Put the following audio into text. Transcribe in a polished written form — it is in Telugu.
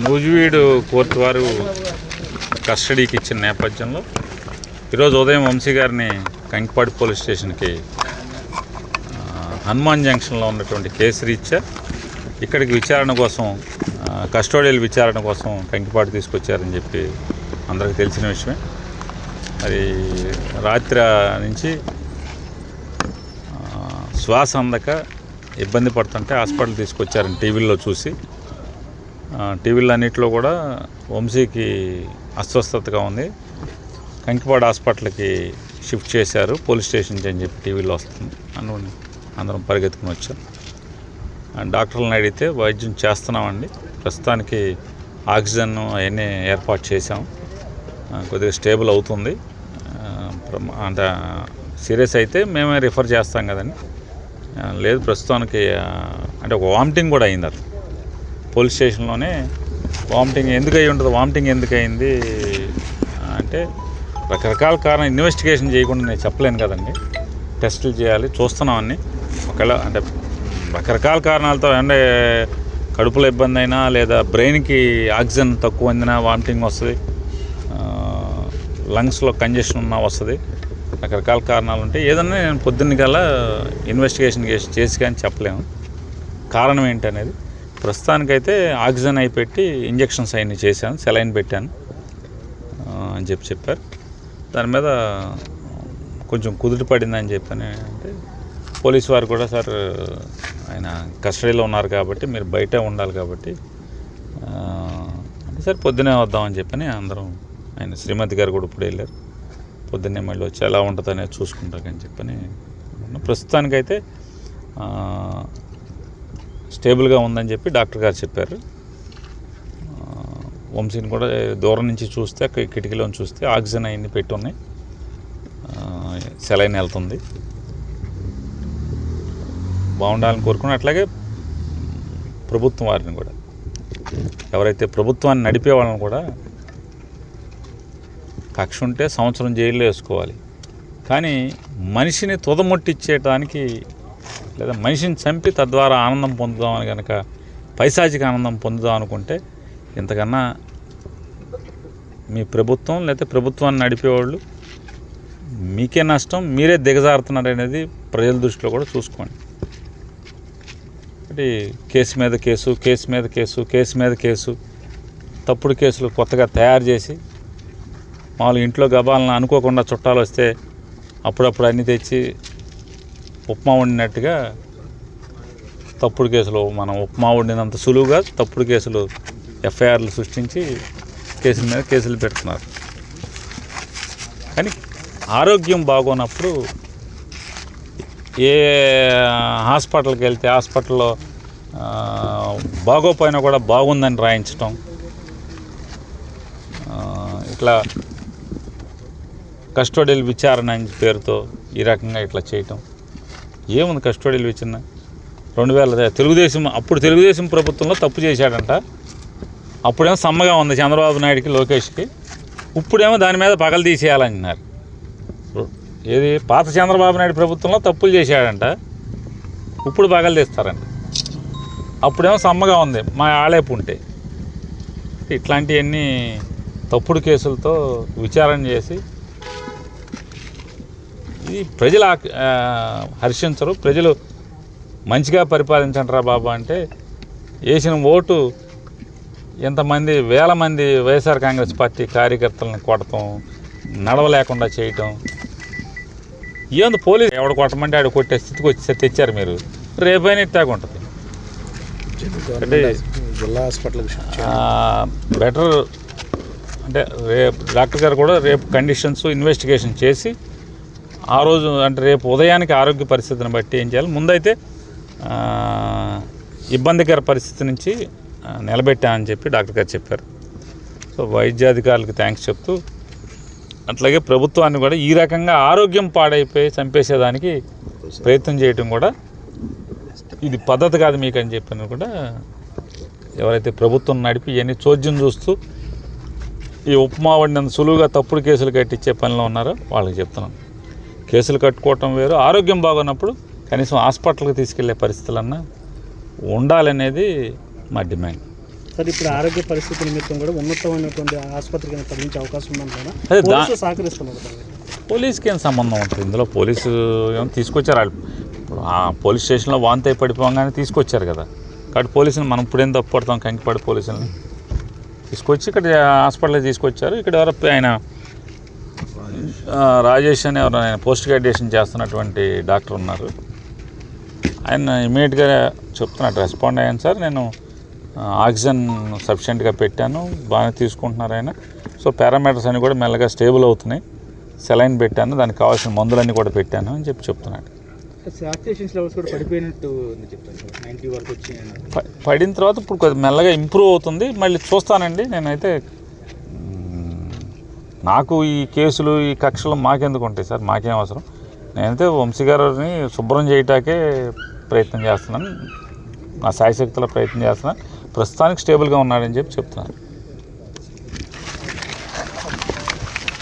నూజివీడు కోర్టు వారు కస్టడీకి ఇచ్చిన నేపథ్యంలో ఈరోజు ఉదయం వంశీ గారిని కంకిపాడు పోలీస్ స్టేషన్కి హనుమాన్ జంక్షన్లో ఉన్నటువంటి కేసు రీత్యా ఇక్కడికి విచారణ కోసం కస్టోడియల్ విచారణ కోసం కంకిపాడు తీసుకొచ్చారని చెప్పి అందరికీ తెలిసిన విషయమే. అది రాత్రి నుంచి శ్వాస అందక ఇబ్బంది పడుతుంటే హాస్పిటల్ తీసుకొచ్చారని టీవీల్లో చూసి, టీవీలో అన్నింటిలో కూడా వంశీకి అస్వస్థతగా ఉంది, కంకిపాడు హాస్పిటల్కి షిఫ్ట్ చేశారు పోలీస్ స్టేషన్కి అని చెప్పి టీవీలో వస్తుంది. అందరం పరిగెత్తుకుని వచ్చాం. డాక్టర్లను అడిగితే వైద్యం చేస్తున్నామండి, ప్రస్తుతానికి ఆక్సిజన్ అవన్నీ ఏర్పాటు చేసాం, కొద్దిగా స్టేబుల్ అవుతుంది, అంత సీరియస్ అయితే మేమే రిఫర్ చేస్తాం కదండి. లేదు ప్రస్తుతానికి అంటే ఒక వామిటింగ్ కూడా అయింది అతను పోలీస్ స్టేషన్లోనే. వామిటింగ్ ఎందుకు అయ్యి ఉంటుంది, వామిటింగ్ ఎందుకు అయింది అంటే రకరకాల కారణం ఇన్వెస్టిగేషన్ చేయకుండా నేను చెప్పలేను కదండి, టెస్టులు చేయాలి, చూస్తున్నామని. ఒకవేళ అంటే రకరకాల కారణాలతో అంటే కడుపులో ఇబ్బంది అయినా లేదా బ్రెయిన్కి ఆక్సిజన్ తక్కువ అందినా వామిటింగ్ వస్తుంది, లంగ్స్లో కంజెషన్ ఉన్నా వస్తుంది, రకరకాల కారణాలు ఉంటాయి. ఏదన్నా నేను పొద్దున్న కల్లా ఇన్వెస్టిగేషన్ చేసి కానీ చెప్పలేము కారణం ఏంటనేది. ప్రస్తుతానికైతే ఆక్సిజన్ అయి పెట్టి ఇంజక్షన్స్ అవన్నీ చేశాను, సెలైన్ పెట్టాను అని చెప్పారు. దాని మీద కొంచెం కుదుట పడిందని చెప్పని అంటే పోలీసు వారు కూడా సార్ ఆయన కస్టడీలో ఉన్నారు కాబట్టి మీరు బయటే ఉండాలి కాబట్టి అంటే సార్ పొద్దునే వద్దామని చెప్పని అందరం, ఆయన శ్రీమతి గారు కూడా ఇప్పుడు వెళ్ళారు, పొద్దున్నే మళ్ళీ వచ్చి ఎలా ఉంటుందనేది చూసుకుంటాకని చెప్పని. ప్రస్తుతానికైతే స్టేబుల్గా ఉందని చెప్పి డాక్టర్ గారు చెప్పారు. వంశీని కూడా దూరం నుంచి చూస్తే కిటికీలో చూస్తే ఆక్సిజన్ అవన్నీ పెట్టి ఉన్నాయి, సెలైన్ వెళ్తుంది, బాగుండాలని కోరుకున్నాను. అట్లాగే ప్రభుత్వం వారిని కూడా, ఎవరైతే ప్రభుత్వాన్ని నడిపే వాళ్ళని కూడా కక్ష ఉంటే సంవత్సరం జైల్లో వేసుకోవాలి, కానీ మనిషిని తుదముట్టించేయడానికి లేదా మనిషిని చంపి తద్వారా ఆనందం పొందుదామని కనుక పైశాచిక ఆనందం పొందుదాం అనుకుంటే ఇంతకన్నా మీ ప్రభుత్వం లేకపోతే ప్రభుత్వాన్ని నడిపేవాళ్ళు మీకే నష్టం, మీరే దిగజారుతున్నారు అనేది ప్రజల దృష్టిలో కూడా చూసుకోండి. అంటే కేసు మీద కేసు, కేసు మీద కేసు, కేసు మీద కేసు, తప్పుడు కేసులు కొత్తగా తయారు చేసి మామూలు ఇంట్లో గబాలను అనుకోకుండా చుట్టాలు వస్తే అప్పుడప్పుడు అన్నీ తెచ్చి ఉప్మా వండినట్టుగా తప్పుడు కేసులు, మనం ఉప్మా వండినంత సులువుగా తప్పుడు కేసులు ఎఫ్ఐఆర్లు సృష్టించి కేసుల మీద కేసులు పెడుతున్నారు. కానీ ఆరోగ్యం బాగోనప్పుడు ఏ హాస్పిటల్కి వెళ్తే హాస్పిటల్లో బాగోపోయినా కూడా బాగుందని రాయించటం, ఇట్లా కస్టోడియల్ విచారణ అని పేరుతో ఈ రకంగా ఇట్లా చేయటం ఏముంది. కస్టోడియల్ విచారణ 2000 తెలుగుదేశం ప్రభుత్వంలో తప్పు చేశాడంట, అప్పుడేమో సమ్మగా ఉంది చంద్రబాబు నాయుడికి లోకేష్కి, ఇప్పుడేమో దాని మీద పగలు తీసేయాలంటున్నారు. ఏది పాత చంద్రబాబు నాయుడు ప్రభుత్వంలో తప్పులు చేశాడంట, ఇప్పుడు పగలు తీస్తారంట, అప్పుడేమో సమ్మగా ఉంది మా ఆళేపు ఉంటే. ఇట్లాంటివన్నీ తప్పుడు కేసులతో విచారణ చేసి ఇది ప్రజలు హర్షించరు. ప్రజలు మంచిగా పరిపాలించంటారా బాబా అంటే వేసిన ఓటు ఎంతమంది వేల మంది వైఎస్ఆర్ కాంగ్రెస్ పార్టీ కార్యకర్తలను కొడతాం, నడవలేకుండా చేయటం. ఏముంది పోలీసు ఎవడు కొట్టమంటే ఆడు కొట్టే స్థితికి వచ్చి తెచ్చారు మీరు, రేపైనా ఇట్టాగా ఉంటుంది. అంటే జిల్లా హాస్పిటల్కి బెటర్ అంటే రేపు డాక్టర్ గారు కూడా రేపు కండిషన్స్ ఇన్వెస్టిగేషన్ చేసి ఆ రోజు అంటే రేపు ఉదయానికి ఆరోగ్య పరిస్థితిని బట్టి ఏం చేయాలి, ముందైతే ఇబ్బందికర పరిస్థితి నుంచి నిలబెట్టామని చెప్పి డాక్టర్ గారు చెప్పారు. సో వైద్యాధికారులకు థ్యాంక్స్ చెప్తూ అట్లాగే ప్రభుత్వాన్ని కూడా ఈ రకంగా ఆరోగ్యం పాడైపోయి చంపేసేదానికి ప్రయత్నం చేయటం కూడా ఇది పద్ధతి కాదు మీకు అని చెప్పిన కూడా ఎవరైతే ప్రభుత్వం నడిపి ఇవన్నీ చోద్యం చూస్తూ ఈ ఉప్మా వండినంత సులువుగా తప్పుడు కేసులు కట్టించే పనిలో ఉన్నారో వాళ్ళకి చెప్తున్నాను. కేసులు కట్టుకోవటం వేరు, ఆరోగ్యం బాగున్నప్పుడు కనీసం హాస్పిటల్కి తీసుకెళ్లే పరిస్థితులన్నా ఉండాలనేది మా డిమాండ్. సార్ ఇప్పుడు ఆరోగ్య పరిస్థితి నిమిత్తం కూడా ఉన్నతమైనటువంటి ఆసుపత్రికి తరలించే అవకాశం ఉందంటారా? అదే సహకరిస్తున్నారు. పోలీస్కి ఏం సంబంధం ఉంటుంది ఇందులో? పోలీసు ఏమో తీసుకొచ్చారు వాళ్ళు. ఇప్పుడు ఆ పోలీస్ స్టేషన్లో వాంతి అయి పడిపోగానే తీసుకొచ్చారు కదా. కాబట్టి పోలీసుని మనం ఇప్పుడేం తప్పుపడతాం? కంకిపాడు పోలీసులని తీసుకొచ్చి ఇక్కడ హాస్పిటల్కి తీసుకొచ్చారు. ఇక్కడ ఎవరు ఆయన రాజేష్ అని ఎవరు ఆయన పోస్ట్ గ్రాడ్యుయేషన్ చేస్తున్నటువంటి డాక్టర్ ఉన్నారు. ఆయన ఇమీడియట్గా చెప్తున్నట్టు రెస్పాండ్ అయ్యాను సార్, నేను ఆక్సిజన్ సఫిషియెంట్గా పెట్టాను, బాగానే తీసుకుంటున్నారు ఆయన. సో పారామీటర్స్ అన్నీ కూడా మెల్లగా స్టేబుల్ అవుతున్నాయి, సెలైన్ పెట్టాను, దానికి కావాల్సిన మందులన్నీ కూడా పెట్టాను అని చెప్తున్నాడు. పడిన తర్వాత ఇప్పుడు కొద్దిగా మెల్లగా ఇంప్రూవ్ అవుతుంది. మళ్ళీ చూస్తానండి. నేనైతే నాకు ఈ కేసులు ఈ కక్షలు మాకెందుకు ఉంటాయి సార్? మాకేం అవసరం? నేనైతే వంశీ గారిని శుభ్రం చేయటాకే ప్రయత్నం చేస్తున్నాను, నా శాయశక్తుల ప్రయత్నం చేస్తున్నాను. ప్రస్తుతానికి స్టేబుల్గా ఉన్నాడని చెప్తున్నాను.